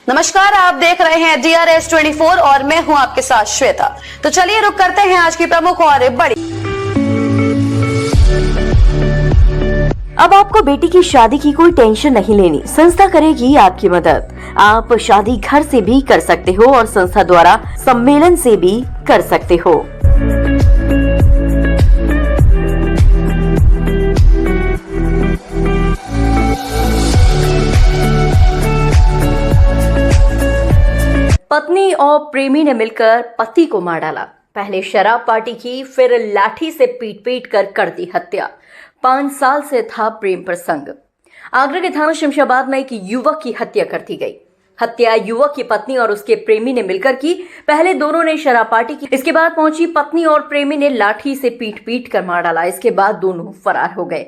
नमस्कार, आप देख रहे हैं DRS 24 और मैं हूं आपके साथ श्वेता। तो चलिए रुक करते हैं आज की प्रमुख और बड़ी। अब आपको बेटी की शादी की कोई टेंशन नहीं लेनी। संस्था करेगी आपकी मदद। आप शादी घर से भी कर सकते हो और संस्था द्वारा सम्मेलन से भी कर सकते हो। पत्नी और प्रेमी ने मिलकर पति को मार डाला। पहले शराब पार्टी की, फिर लाठी से पीट कर दी हत्या। 5 साल से था प्रेम प्रसंग। आगरा के थाना शमशाबाद में एक युवक की हत्या कर दी गई। हत्या युवक की पत्नी और उसके प्रेमी ने मिलकर की। पहले दोनों ने शराब पार्टी की, इसके बाद पहुंची पत्नी और प्रेमी ने लाठी से पीट कर मार डाला। इसके बाद दोनों फरार हो गए।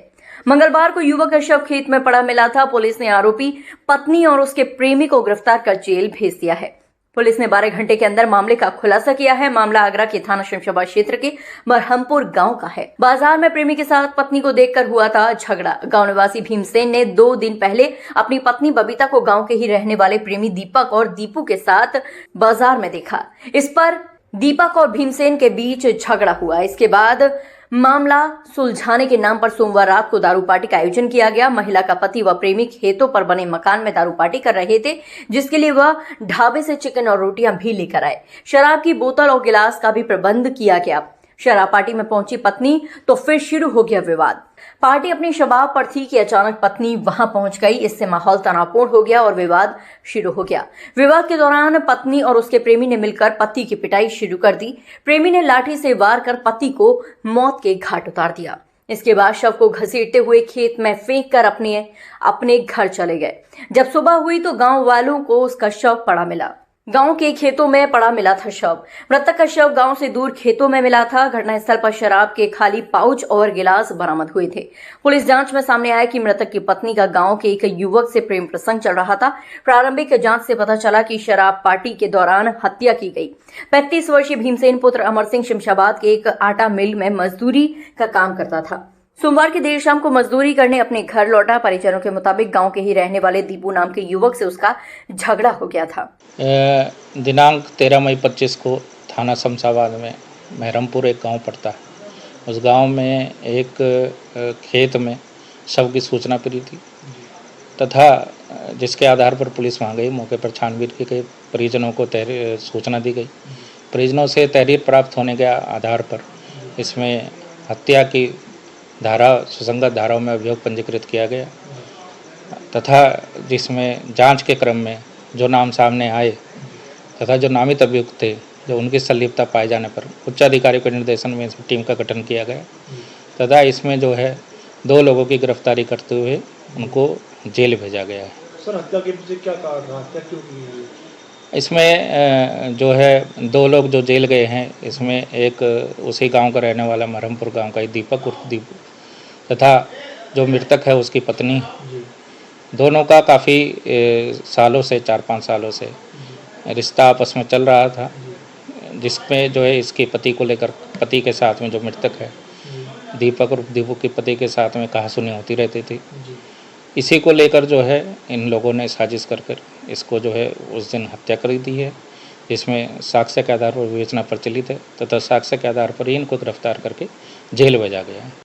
मंगलवार को युवक का शव खेत में पड़ा मिला था। पुलिस ने आरोपी पत्नी और उसके प्रेमी को गिरफ्तार कर जेल भेज दिया है। पुलिस ने 12 घंटे के अंदर मामले का खुलासा किया है। मामला आगरा के थाना शमशाबाद क्षेत्र के मरहमपुर गांव का है। बाजार में प्रेमी के साथ पत्नी को देखकर हुआ था झगड़ा। गांव निवासी भीमसेन ने 2 दिन पहले अपनी पत्नी बबीता को गांव के ही रहने वाले प्रेमी दीपक और दीपू के साथ बाजार में देखा। इस पर दीपक और भीमसेन के बीच झगड़ा हुआ। इसके बाद मामला सुलझाने के नाम पर सोमवार रात को दारू पार्टी का आयोजन किया गया। महिला का पति व प्रेमी खेतों पर बने मकान में दारू पार्टी कर रहे थे, जिसके लिए वह ढाबे से चिकन और रोटियां भी लेकर आए। शराब की बोतल और गिलास का भी प्रबंध किया गया। शराब पार्टी में पहुंची पत्नी तो फिर शुरू हो गया विवाद। पार्टी अपनी शबाब पर थी कि अचानक पत्नी वहां पहुंच गई। इससे माहौल तनावपूर्ण हो गया और विवाद शुरू हो गया। विवाद के दौरान पत्नी और उसके प्रेमी ने मिलकर पति की पिटाई शुरू कर दी। प्रेमी ने लाठी से वार कर पति को मौत के घाट उतार दिया। इसके बाद शव को घसीटते हुए खेत में फेंक कर अपने घर चले गए। जब सुबह हुई तो गांव वालों को उसका शव पड़ा मिला। गांव के खेतों में पड़ा मिला था शव। मृतक का शव गांव से दूर खेतों में मिला था। घटनास्थल पर शराब के खाली पाउच और गिलास बरामद हुए थे। पुलिस जांच में सामने आया कि मृतक की पत्नी का गांव के एक युवक से प्रेम प्रसंग चल रहा था। प्रारंभिक जांच से पता चला कि शराब पार्टी के दौरान हत्या की गई। 35 वर्षीय भीमसेन पुत्र अमर सिंह शमशाबाद के एक आटा मिल में मजदूरी का काम करता था। सोमवार की देर शाम को मजदूरी करने अपने घर लौटा। परिजनों के मुताबिक गांव के ही रहने वाले दीपू नाम के युवक से उसका झगड़ा हो गया था। दिनांक 13 मई 25 को थाना शमशाबाद में महरमपुर एक गांव पड़ता है। उस गांव में एक खेत में शव की सूचना मिली थी तथा जिसके आधार पर पुलिस वहां गई। मौके पर छानबीन की गई। परिजनों को सूचना दी गई। परिजनों से तहरीर प्राप्त होने के आधार पर इसमें हत्या की सुसंगत धाराओं में अभियोग पंजीकृत किया गया तथा जिसमें जांच के क्रम में जो नाम सामने आए तथा जो नामित अभियुक्त थे, जो उनकी संलिप्तता पाए जाने पर उच्च अधिकारी के निर्देशन में टीम का गठन किया गया तथा इसमें जो है 2 लोगों की गिरफ्तारी करते हुए उनको जेल भेजा गया है। सर, हत्या के पीछे क्या कारण रहा? हत्या क्यों की है? इसमें जो है 2 लोग जो जेल गए हैं, इसमें एक उसी गांव का रहने वाला मरहमपुर गांव का दीपक उर्फ दीपू तथा जो मृतक है उसकी पत्नी। दोनों का काफ़ी सालों से 4-5 सालों से रिश्ता आपस में चल रहा था, जिसमें जो है इसके पति को लेकर पति के साथ में जो मृतक है दीपक उर्फ दीपू के पति के साथ में कहासुनी होती रहती थी। इसी को लेकर जो है इन लोगों ने साजिश कर इसको जो है उस दिन हत्या कर दी है, जिसमें साक्ष्य के आधार पर विवेचना प्रचलित है तथा साक्ष्य के आधार पर ही इनको गिरफ्तार करके जेल भेजा गया है।